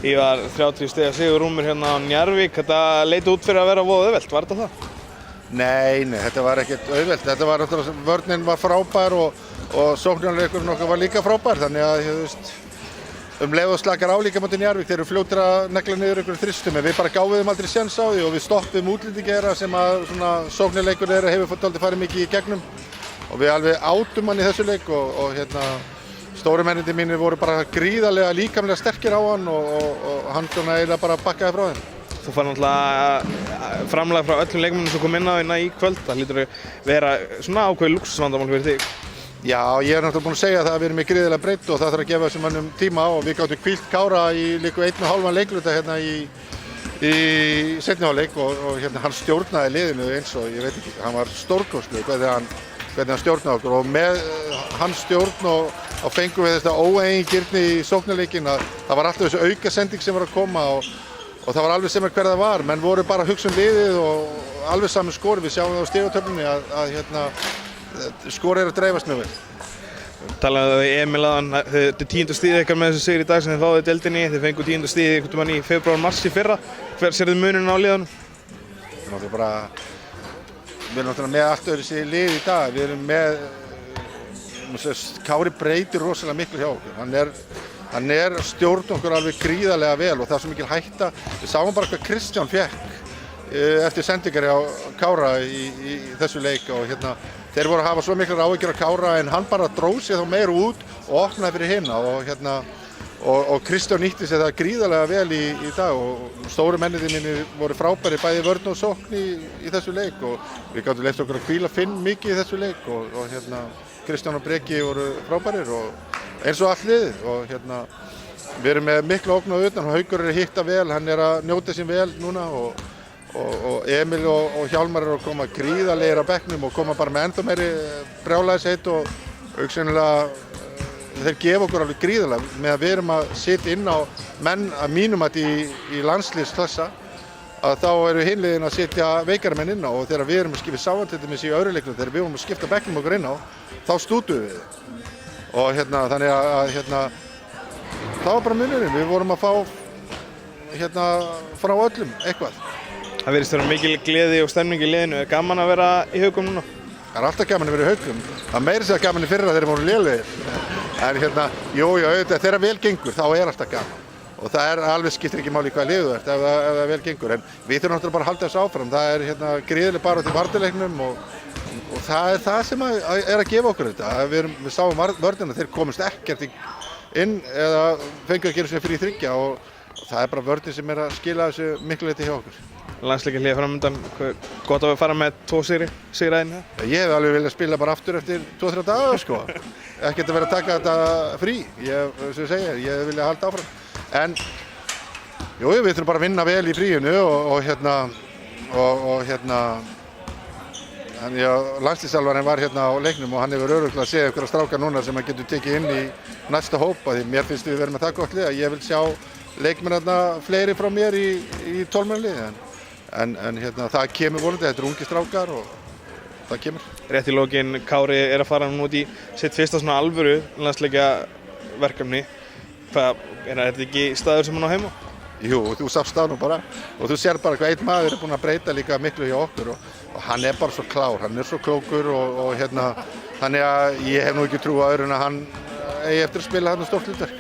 Ívar 30 stiga sigurrúmur hérna á Njarðvík. Þetta leit út fyrir að vera voða auðvelt, var þetta það? Nei, þetta var ekkert auðvelt. Þetta var náttúrulega, vörnin var frábær og sóknarleikurinn okkar var líka frábær. Þannig að, þú veist, leið og slakar á líka móti Njarðvík. Þeir eru fljótir að negla niður einhverjum þristum. En við bara gáfum þeim aldrei séns á því og við stoppum útlendinga þeirra sem að svona sóknarleikur þeirra hefur dálítið farið mikið í gegnum. Og við alveg átum hann í þessu leik og stóru mennirnir mínir voru bara gríðarlega líkamlega sterkir á hann og hann svona eiginlega bara bakkaði frá þeim. Þú fær náttúrulega framlag frá öllum leikmönnum sem kom inn á hérna í kvöld. Það hlýtur að vera svona ákveðið lúxusvandamál fyrir þig. Já, ég náttúrulega búinn að segja það að við erum í gríðarlega breidd og það þarf að gefa þessum mönnum tíma og við gátum hvílt Kára í líka 1,5 leikluta hérna í seinni hálfleik og hérna hann stjórnaði liðinu eins og ég veit ekki, hann var stórkostlegur hvernig hann stjórnaði okkur og með hans stjórn og fengum við þetta óeigingirni í sóknarleikinn að það var alltaf þessu aukasending sem var að koma og það var alveg sem hver það var, menn voru bara að hugsa liðið og alveg saman skor, við sjáum það á stigatöflunni að skor að dreifast mjög vel. Talaðu við Emil áðan, þetta er 10. stigið ykkar með þessu sigur í dag sem þið fáið í deildinni, þið fengu 10. stigið einhvern veginn í febrúar-mars í fyrra. Hver sérðu muninn á liðunum? Við erum náttúrulega með allt öðruvísi lið í dag, við erum með, Kári breytir rosalega miklu hjá okkur, hann stjórn okkur alveg gríðarlega vel og það er svo mikil hætta, við sáum bara hvað Kristján fékk eftir sendingar á Kára í þessu leik og þeir voru að hafa svo miklar áhyggjur af Kára en hann bara dróð sér þá meira út og opnaði fyrir hinna og Kristján nýtti sér það gríðarlega vel í dag og stóru mennirnir mínir voru frábæri bæði vörn og sókn í þessu leik og við gátum leyft okkur að hvíla Finn mikið í þessu leik og Kristján og Breki voru frábærir og eins og allt liðið og við erum með mikla ógn á utan og Haukur að hitta vel, hann að njóta sín vel núna og Emil og Hjálmar að koma gríðarlegir á bekknum og koma bara með ennþá meiri brjálæðisheit og auksennilega þeir gefa okkur alveg gríðarlega með að við erum að sitja inn á menn að mínum að í landsliðsklassa að þá eru hinliðin að sitja veikari menn inn á og þegar við erum að skipta sávantettumis í öðru leiknum þegar við vorum að skipta bekknum okkur inn á þá stútuðum við og þannig að það var bara munurinn, við vorum að fá frá öllum eitthvað. Það virðist vera mikil gleði og stemning í liðinu, er gaman að vera í Haukum núna? Það er alltaf gaman að vera í Haukum, það meira sér gaman í fyrra þegar þeir voru lélegir. En auðvitað, þegar vel gengur þá er alltaf gaman og það alveg skiptir ekki máli hvað liðu ef það vel gengur en við þurfum náttúrulega bara að halda þessu áfram, það er gríðarleg barátta í varnarleiknum og það er það sem er að gefa okkur þetta. Við sáum vörnina, þeir komust ekkert inn eða fengu að gera sér frí þriggja og það er bara vörnin sem er að skila þessu miklu leyti hjá okkur. Landsleikjahlé framöndan, gott að fara með 2 sigra inn það? Ég hef alveg viljað spila bara aftur eftir 2-3 daga sko. Ekkert að vera að taka þetta frí, sem ég segja, ég hef viljað halda áfram. En við þurfum bara að vinna vel í fríinu landsliðsþjálfarinn var hérna á leiknum og hann hefur örugglega séð einhverja stráka núna sem hann getur tekið inn í næsta hópa því mér finnst við vera með það gott lið að ég vil sjá leikmennarna fleiri frá mér í 12 manna liði en það kemur vonandi, þetta ungi strákar og það kemur. Rétt í lokin, Kári að fara út í sitt fyrsta svona alvöru landsleikjaverkefni. Er þetta ekki staður sem hann á heima? Jú, þú sást það nú bara og þú sér bara hvað einn maður búinn að breyta líka miklu hjá okkur og hann bara svo klár, hann svo klókur og þannig að ég hef nú ekki trú á öðru en að hann eigi eftir að spila þarna stórt hlutverk.